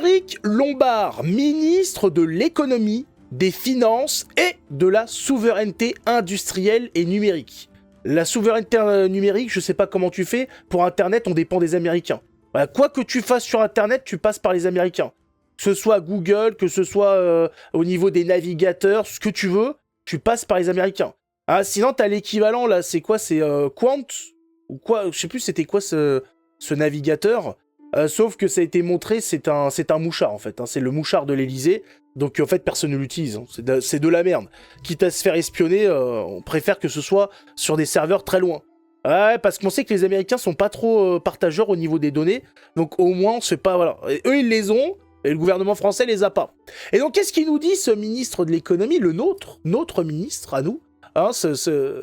Éric Lombard, ministre de l'économie, des finances et de la souveraineté industrielle et numérique. La souveraineté numérique, je sais pas comment tu fais, pour Internet, on dépend des Américains. Voilà, quoi que tu fasses sur Internet, tu passes par les Américains. Que ce soit Google, que ce soit au niveau des navigateurs, ce que tu veux, tu passes par les Américains. Ah, sinon, t'as l'équivalent, là, c'est quoi? C'est Quant? Ou quoi? Je sais plus c'était quoi ce navigateur. Sauf que ça a été montré, c'est un mouchard, en fait. Hein, c'est le mouchard de l'Elysée. Donc, en fait, personne ne l'utilise. Hein. C'est de la merde. Quitte à se faire espionner, on préfère que ce soit sur des serveurs très loin. Ouais, parce qu'on sait que les Américains sont pas trop partageurs au niveau des données. Donc, au moins, c'est pas... Voilà. Et eux, ils les ont, et le gouvernement français les a pas. Et donc, qu'est-ce qu'il nous dit, ce ministre de l'économie, notre ministre, à nous, hein,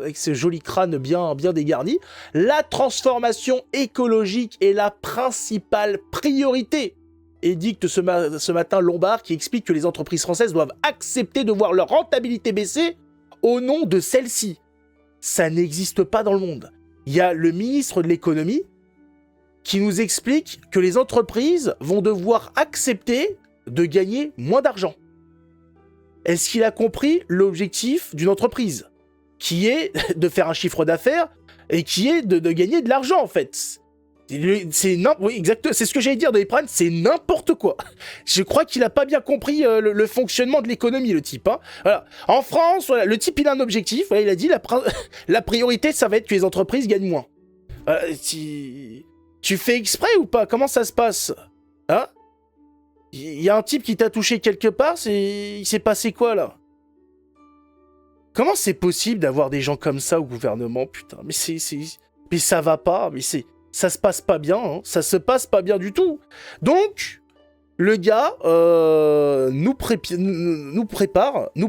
avec ce joli crâne bien dégarni? La transformation écologique est la principale priorité. Édicte ce matin Lombard, qui explique que les entreprises françaises doivent accepter de voir leur rentabilité baisser au nom de celle-ci. Ça n'existe pas dans le monde. Il y a le ministre de l'économie qui nous explique que les entreprises vont devoir accepter de gagner moins d'argent. Est-ce qu'il a compris l'objectif d'une entreprise, qui est de faire un chiffre d'affaires et qui est de gagner de l'argent, en fait? Oui, exactement. C'est ce que j'allais dire, Doliprane, c'est n'importe quoi. Je crois qu'il a pas bien compris le fonctionnement de l'économie, le type. Hein. Voilà. En France, voilà, le type, il a un objectif. Voilà, il a dit la priorité, ça va être que les entreprises gagnent moins. Tu fais exprès ou pas? Comment ça se passe? Hein? Il y a un type qui t'a touché quelque part, il s'est passé quoi, là? Comment c'est possible d'avoir des gens comme ça au gouvernement, putain? Mais ça va pas, ça se passe pas bien, hein. Ça se passe pas bien du tout. Donc, le gars nous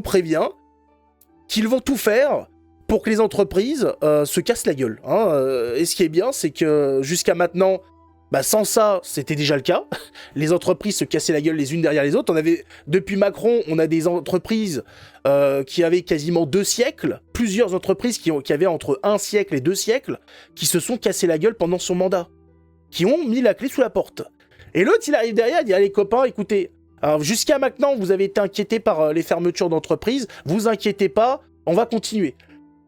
prévient qu'ils vont tout faire pour que les entreprises se cassent la gueule. Hein. Et ce qui est bien, c'est que jusqu'à maintenant, sans ça, c'était déjà le cas. Les entreprises se cassaient la gueule les unes derrière les autres. Depuis Macron, on a des entreprises qui avaient quasiment 2 siècles, plusieurs entreprises qui avaient entre 1 siècle et 2 siècles, qui se sont cassées la gueule pendant son mandat, qui ont mis la clé sous la porte. Et l'autre, il arrive derrière, il dit, allez copains, écoutez, alors, jusqu'à maintenant, vous avez été inquiétés par les fermetures d'entreprises, vous inquiétez pas, on va continuer.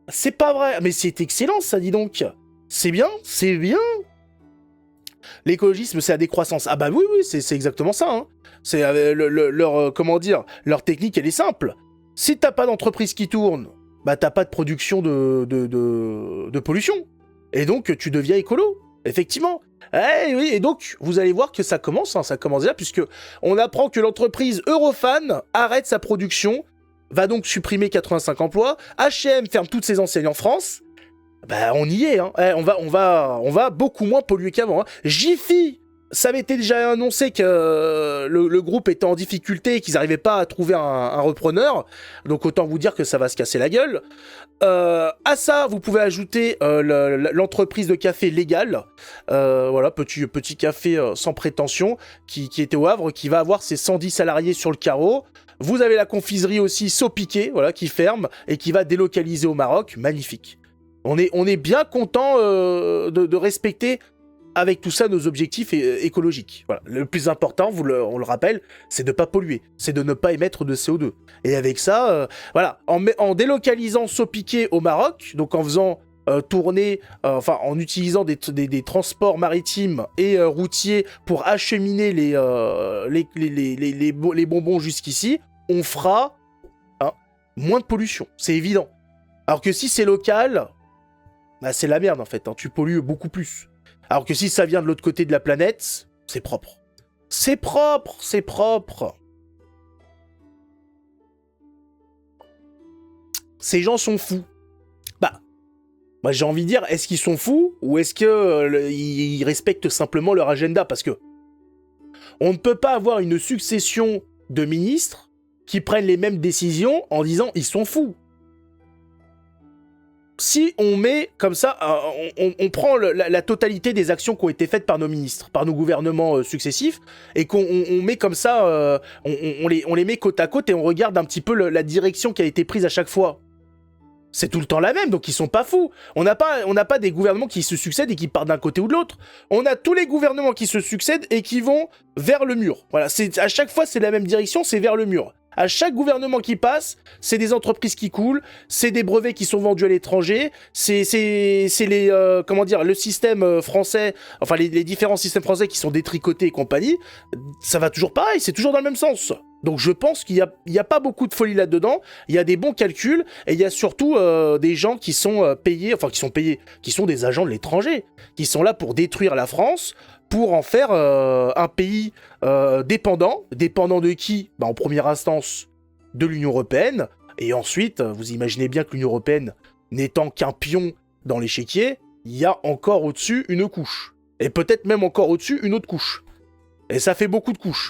C'est pas vrai, mais c'est excellent ça, dis donc. C'est bien. L'écologisme, c'est la décroissance. Ah bah oui, c'est exactement ça. Hein. C'est leur technique, elle est simple. Si t'as pas d'entreprise qui tourne, t'as pas de production de pollution. Et donc, tu deviens écolo, effectivement. Eh oui, et donc, vous allez voir que ça commence déjà, puisque on apprend que l'entreprise Eurofan arrête sa production, va donc supprimer 85 emplois, H&M ferme toutes ses enseignes en France. On y est, hein. On va beaucoup moins polluer qu'avant. Hein. Jiffy, ça avait été déjà annoncé que le groupe était en difficulté et qu'ils n'arrivaient pas à trouver un repreneur. Donc autant vous dire que ça va se casser la gueule. À ça, vous pouvez ajouter l'entreprise de café légale. Voilà, petit café sans prétention qui était au Havre, qui va avoir ses 110 salariés sur le carreau. Vous avez la confiserie aussi Sopiquet, voilà, qui ferme et qui va délocaliser au Maroc. Magnifique. On est bien content de respecter avec tout ça nos objectifs écologiques. Voilà. Le plus important, on le rappelle, c'est de ne pas polluer, c'est de ne pas émettre de CO2. Et avec ça, voilà, en délocalisant Sopiquet au Maroc, donc en faisant tourner, en utilisant des transports maritimes et routiers pour acheminer les bonbons jusqu'ici, on fera moins de pollution, c'est évident. Alors que si c'est local, c'est la merde en fait, hein, tu pollues beaucoup plus. Alors que si ça vient de l'autre côté de la planète, c'est propre. C'est propre. Ces gens sont fous. Moi j'ai envie de dire, est-ce qu'ils sont fous ou est-ce qu'ils respectent simplement leur agenda? Parce que on ne peut pas avoir une succession de ministres qui prennent les mêmes décisions en disant ils sont fous. Si on met comme ça, on prend la totalité des actions qui ont été faites par nos ministres, par nos gouvernements successifs, et qu'on met comme ça, on les met côte à côte et on regarde un petit peu la direction qui a été prise à chaque fois. c'est tout le temps la même, donc ils sont pas fous. On n'a pas des gouvernements qui se succèdent et qui partent d'un côté ou de l'autre. On a tous les gouvernements qui se succèdent et qui vont vers le mur. Voilà, à chaque fois, c'est la même direction, c'est vers le mur. À chaque gouvernement qui passe, c'est des entreprises qui coulent, c'est des brevets qui sont vendus à l'étranger, c'est les le système français, enfin les différents systèmes français qui sont détricotés et compagnie. Ça va toujours pareil, c'est toujours dans le même sens. Donc je pense qu'il y a pas beaucoup de folie là-dedans. Il y a des bons calculs et il y a surtout des gens qui sont payés, qui sont des agents de l'étranger, qui sont là pour détruire la France, pour en faire un pays dépendant de qui? En première instance, de l'Union Européenne, et ensuite, vous imaginez bien que l'Union Européenne, n'étant qu'un pion dans l'échiquier, il y a encore au-dessus une couche. Et peut-être même encore au-dessus une autre couche. Et ça fait beaucoup de couches.